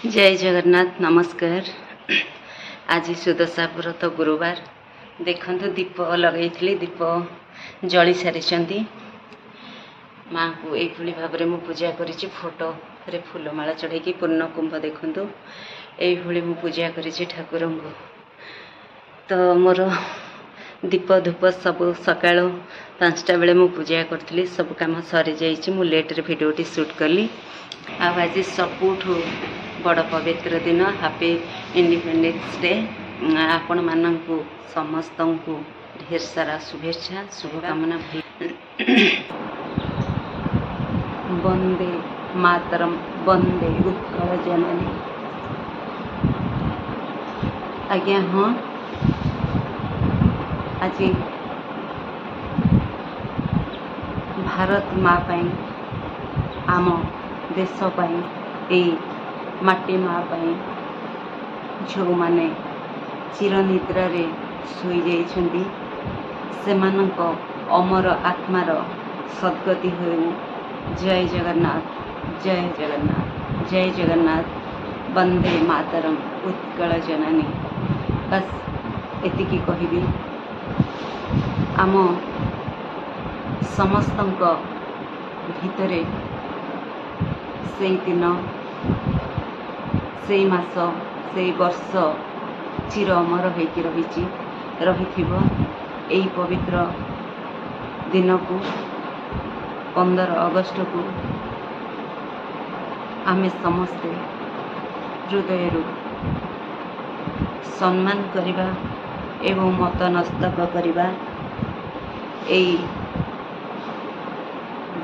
जय जगन्नाथ नमस्कार। आज सुदशा व्रत गुरुवार देखु दीप लगे दीप जली सारी माँ को यही भाव में पूजा कर फोटो रे फूलमाला चढ़ाई पूर्ण कुंभ देखु यही मु पूजा कर ठाकुर को। तो मोर दीप धूप सब सका 5टा बेले मु पूजा करी सब कम सरी जाइए। मु लेट्रे भिडियोटी शूट कली। आज सबुठ बड़ पवित्र दिन हैप्पी इंडिपेंडेंस डे। आपण मानू समस्त को ढेर सारा शुभेच्छा शुभकामना। वंदे मातरम वंदे उत्कल जननी। आज्ञा हाँ आज भारत माँ पाई आम देश पाई ए माटी माँ पाई जो माने चिरनिद्रा रे सोई जाइछंती सेमानक अमर आत्मार सद्गति हो। जय जगन्नाथ जय जगन्नाथ जय जगन्नाथ वंदे मातरम उत्कल जननी। बस एतिकी कहिबी। आम समस्तंक भितरे से दिन से मास से वर्ष चिर अमर होकर रही यही पवित्र दिन को 15 अगस्ट को आमे समस्ते हृदय सम्मान करिबा एवं मतनस्तक करिबा। एई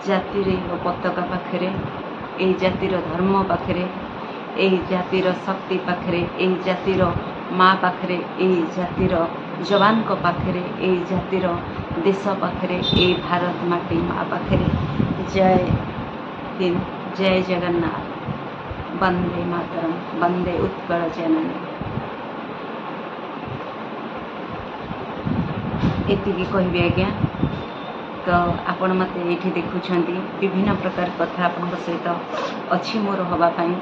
जातिर पताका पाखरे एई जातिर धर्म पाखरे एई जातिर शक्ति पाखरे एई जातिर माँ पाखरे एई जातिर जवान को पाखरे एई जातिर देश पाखरे एई भारत माटी माँ पाखरे। जय हिंद जय जगन्नाथ वंदे मातरम वंदे उत्कल जननी। एतिकी कहबी आज्ञा। तो आपण मत ये देखुंट विभिन्न प्रकार कथा आपण सहित अच्छी मोर हाँपाई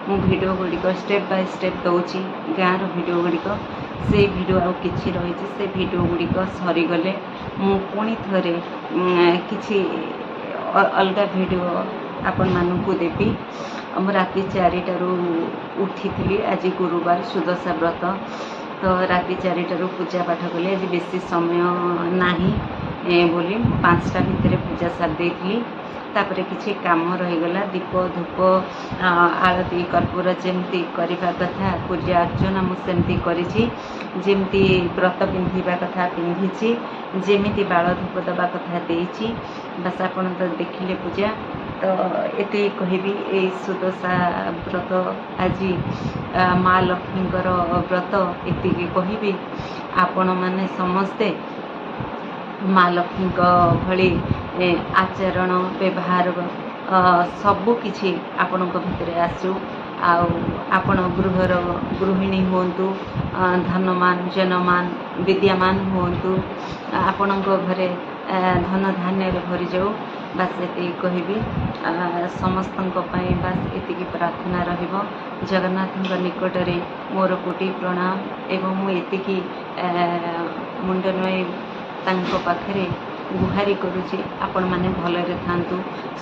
मु भिडियो गुड़िक स्टेप बाय स्टेप दौची गाँव भिडियो गुड़िक से भिडियो आउ किछि रही से भिडियो गुड़िक सरीगले मु पुणी थरे किछि अलगा भिडियो आपण मानू देवी। राति 4टारू उठी आज गुरुवार सुदशा व्रत। तो राति 4टारू पूजा पाठ कली। आज बेसी समय नाही बोली 5टा भितर पूजा सार देइथली। तापरे किछि काम रहीगला दीप धूप आरती कर्पूर जेमती करवा कथा पूजा अर्चना मुझे करिछि। जेमती व्रत पिंधिबा कथा पिंधिछि जेमिति बाल धूप दबा कथा देइछि। बस आपण तो देखिले पूजा। तो एते कहबी ए सुदशा व्रत आज माँ लक्ष्मीकर व्रत एतिकी कहबी। आपण माने समस्ते माँ लक्ष्मी भली आचरण व्यवहार सबु किछि आपण भितर आसू। आपण गृहर गृहिणी होंतु धनमान जनमान विद्यामान होंतु आपण घरे धन धान्य भरी जाऊ। बस ये कहबी समस्त बस एतिकी प्रार्थना रहिबो। जगन्नाथ निकट रे मोर कोटि प्रणाम एवं मुझे मुंड नुआई तांको पाखरे गुहारी करुची आपण माने भलरे थांतु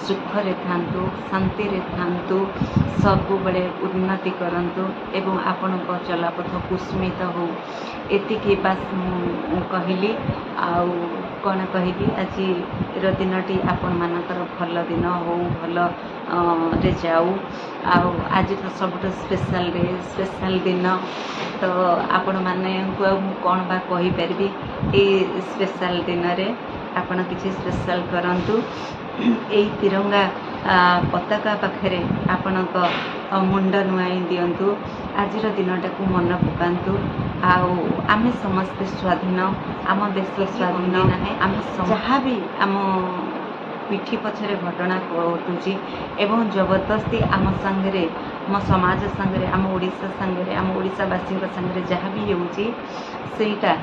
सुखरे थांतु शांति रे थांतु सबु बड़े उन्नति करंतु एवं आपण को चलापथ कुस्मित हो। एतिकी बस कहली आउ कौन कहबी। आज दिनटी आपण मानकर भल दिन हो भल रे जाऊ। आज तो सब स्पेशल डे स्पेशल दिन। तो आपण माने को कौन बा कहि परबी ए स्पेशल दिन रे आपण किसी स्पेशल करंतु। ए तिरंगा पताका पाखरे आपण मुंड नुआई दियंतु। आज दिनटा को मन पकांतु। आमे समस्ते स्वाधीन आम देश स्वाधीन आम जहाँ भी आम पिठी पछरे घटना घटुची एवं जबरदस्ती आम संगे मो समाज संगे आम ओडिशा संगे आम ओडिशावासी संगे जहाँ भी होउची सेटा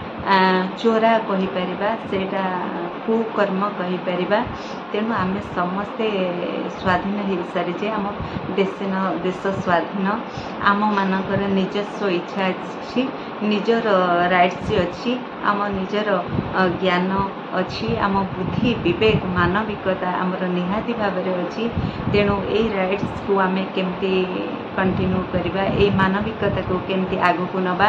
चोरा कहि परिबा सेटा कुकर्म कहीपर। तेणु आम समस्ते स्वाधीन हो सारीचे। आम देश स्वाधीन, आम मानकर निजस्व इच्छा अच्छी, निजर राइट्स अच्छी, आम निजर ज्ञान अच्छी, आम बुद्धि विवेक मानविकता आमर निहाती भाव में अच्छी। तेणु ये राइट्स को आम केमती कंटिन्यू करवा, ये मानविकता को केमती आगु को नवा,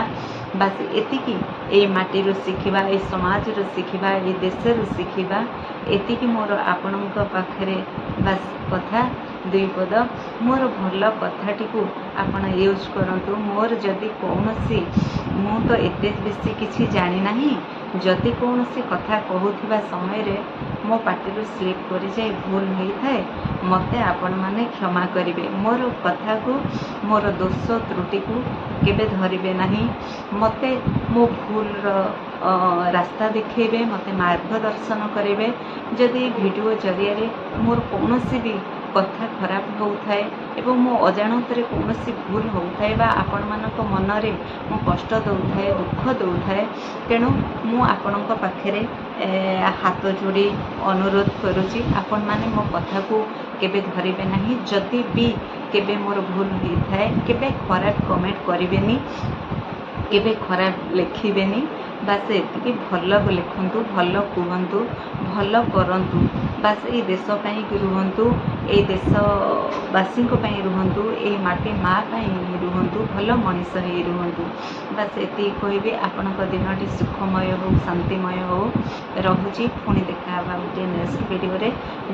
बस एतिकी ये माटी शिखा, ये समाज शिखा, ये देश शिखा। एतिकी मोर आपणक पाखरे बस कथा दुई पद। मोर भल कथाटी को आपण यूज करंतु। मोर जदि कौनसी मु तो एते बेसी किछि जानि नाही, जदि कौनसी कथा कहूथिबा समय रे मो पाटी स्लीप कर जाए भूल होता है, मते आपण माने क्षमा करिवे। मोर कथा को मोर दोष त्रुटि को केबे धरिबे नाही, मते मो भूल रास्ता दिखेबे, मते मार्गदर्शन करेंगे। जदि वीडियो जरिया मोर कौनसी भी कथा खराब होउथाए एवं मो अजाणतरे कौनसी भूल होउथाए बा आपण मानक मनरे मो कष्ट दउथाए, दुख दउथाए, तेणु मु आपणक पाखरे हाथ जोड़ी अनुरोध करुची, आपण माने मो कथा को केबे धरिबे नाही। जदि भी केबे मोर भूल होइथाए, केबे खराब कमेंट करिवेनी, केबे खराब लिखिबेनी। बास एतिकी भल लिखंतु, भल कहतु, भल करंतु। बास ये देश पाई रुहंतु, ये देशवासी रुहंतु, ये माटी माँ रुहंतु, भल मनीष ही रुहंतु। बास एति कहबी। आपणक दिनटी सुखमय हो, शांतिमय हो। रहुची, पुणी देखा गोटे नेक्स्ट वीडियो रे।